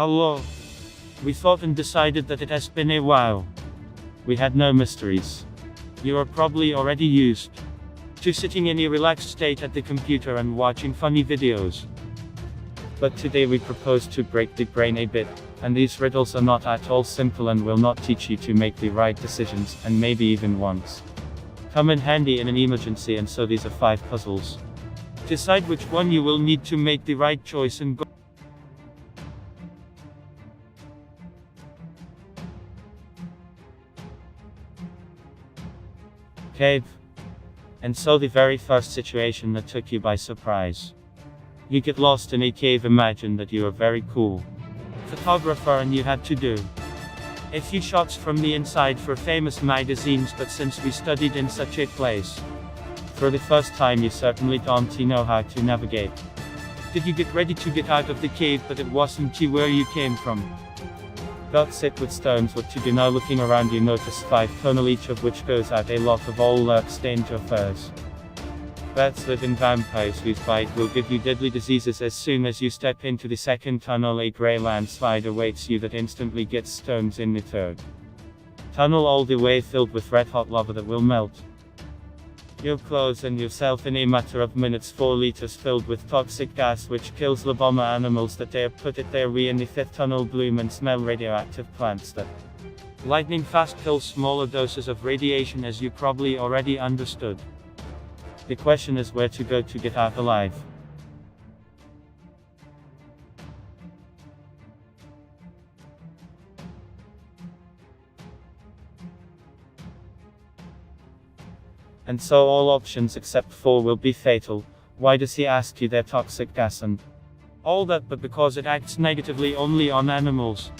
Hello. We thought and decided that it has been a while. We had no mysteries. You are probably already used to sitting in a relaxed state at the computer and watching funny videos. But today we propose to break the brain a bit, and these riddles are not at all simple and will not teach you to make the right decisions, and maybe even once come in handy in an emergency. And so these are 5 puzzles. Decide which one you will need to make the right choice and go. Cave. And so the very first situation that took you by surprise. You get lost in a cave. Imagine that you are very cool photographer and you had to do a few shots from the inside for famous magazines, but since we studied in such a place for the first time, you certainly don't know how to navigate. Did you get ready to get out of the cave, but it wasn't where you came from? Got set with stones. What to do now? Looking around, you notice 5 tunnel, each of which goes out a lot of all lurks danger furs. Bats live in vampires whose bite will give you deadly diseases. As soon as you step into the second tunnel, a grey landslide awaits you that instantly gets stones in the third tunnel, all the way filled with red hot lava that will melt your clothes and yourself in a matter of minutes. 4 liters filled with toxic gas which kills the bomber animals that dare put it there. We in the 5th tunnel bloom and smell radioactive plants that lightning fast kills smaller doses of radiation, as you probably already understood. The question is where to go to get out alive. And so all options except 4 will be fatal. Why does he ask you? They're toxic gas and all that, but because it acts negatively only on animals.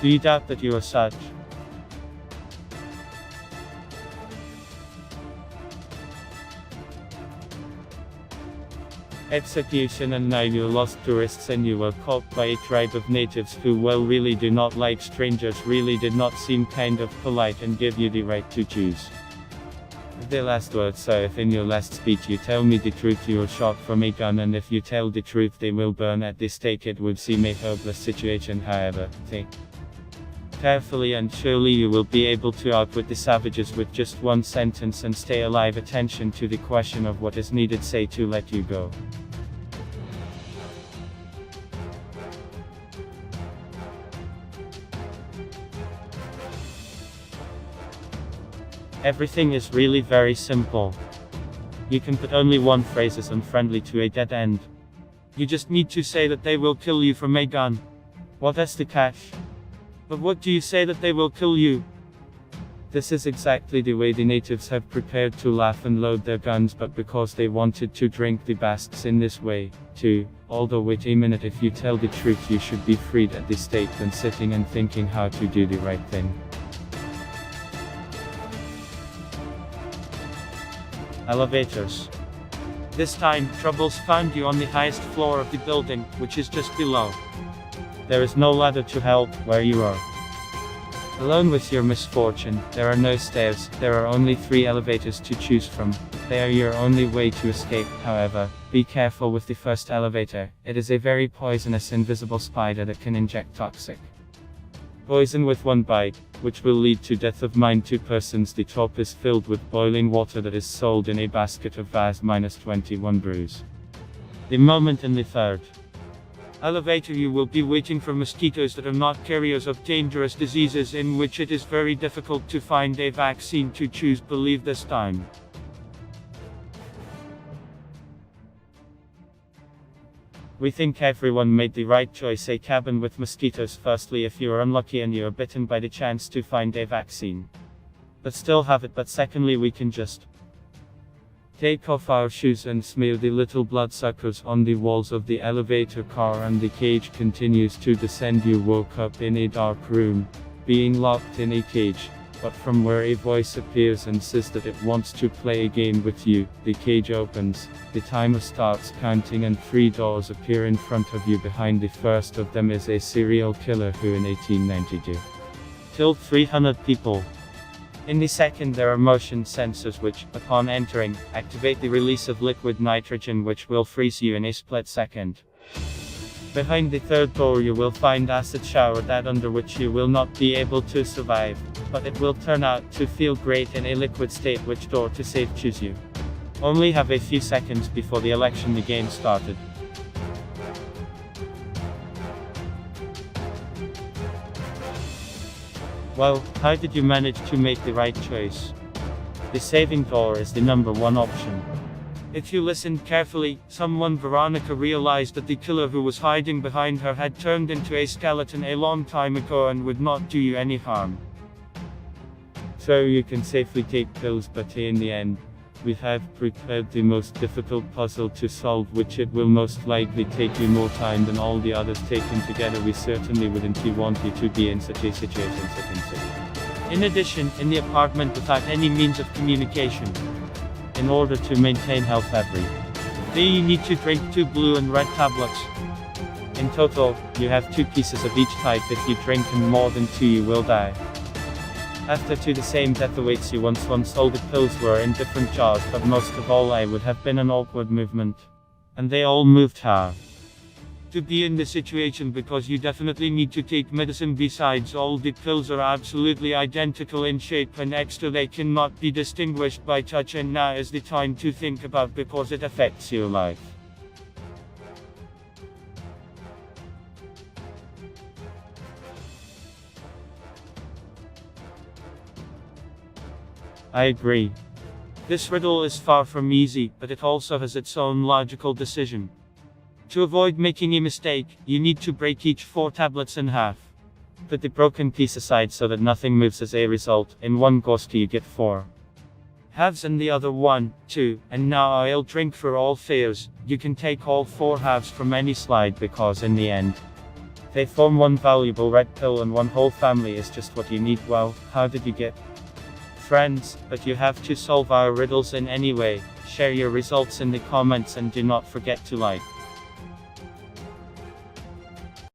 Do you doubt that you are such? Execution. And now you're lost tourists and you were caught by a tribe of natives who really do not like strangers, really did not seem kind of polite and give you the right to choose the last word. So if in your last speech you tell me the truth, you are shot from a gun, and if you tell the truth they will burn at the stake. It would seem a hopeless situation. However, think carefully and surely you will be able to outwit the savages with just 1 sentence and stay alive. Attention to the question of what is needed, say, to let you go. Everything is really very simple. You can put only 1 phrase as unfriendly to a dead end. You just need to say that they will kill you from a gun. What is the catch? But what do you say that they will kill you? This is exactly the way the natives have prepared to laugh and load their guns, but because they wanted to drink the basks in this way, too. Although wait a minute, if you tell the truth you should be freed at the stake than sitting and thinking how to do the right thing. Elevators. This time, troubles found you on the highest floor of the building, which is just below. There is no ladder to help where you are alone with your misfortune. There are no stairs, there are only 3 elevators to choose from. They are your only way to escape. However, be careful with the first elevator. It is a very poisonous invisible spider that can inject toxic poison with 1 bite, which will lead to death of 2 persons. The top is filled with boiling water that is sold in a basket of -21 brews. The moment in the 3rd elevator you will be waiting for mosquitoes that are not carriers of dangerous diseases, in which it is very difficult to find a vaccine to choose. Believe this time. We think everyone made the right choice. A cabin with mosquitoes. Firstly, if you are unlucky and you are bitten by the chance to find a vaccine, but still have it. But secondly, we can just take off our shoes and smear the little bloodsuckers on the walls of the elevator car, and the cage continues to descend. You woke up in a dark room, being locked in a cage, but from where a voice appears and says that it wants to play a game with you. The cage opens, the timer starts counting, and 3 doors appear in front of you. Behind the first of them is a serial killer who in 1892 killed 300 people. In the second, there are motion sensors which, upon entering, activate the release of liquid nitrogen which will freeze you in a split second. Behind the third door you will find acid shower, that under which you will not be able to survive, but it will turn out to feel great in a liquid state. Which door to save? Choose you. Only have a few seconds before the election, the game started. Well, how did you manage to make the right choice? The saving door is the number one option. If you listened carefully, Veronica realized that the killer who was hiding behind her had turned into a skeleton a long time ago and would not do you any harm. So you can safely take pills, but in the end, we have prepared the most difficult puzzle to solve, which it will most likely take you more time than all the others taken together. We certainly wouldn't want you to be in such a situation. In addition, in the apartment without any means of communication. In order to maintain health every day you need to drink 2 blue and red tablets. In total, you have 2 pieces of each type. If you drink more than 2 you will die. After 2 the same death awaits you. Once all the pills were in different jars, but most of all I would have been an awkward movement. And they all moved how? To be in the situation, because you definitely need to take medicine. Besides, all the pills are absolutely identical in shape and extra they cannot be distinguished by touch, and now is the time to think about, because it affects your life. I agree. This riddle is far from easy, but it also has its own logical decision. To avoid making a mistake, you need to break each 4 tablets in half. Put the broken piece aside so that nothing moves. As a result, in one ghost you get 4 halves and the other 1, 2, and now I'll drink for all fears. You can take all 4 halves from any slide, because in the end, they form one valuable red pill, and one whole family is just what you need. Well, how did you get friends? But you have to solve our riddles in any way. Share your results in the comments and do not forget to like.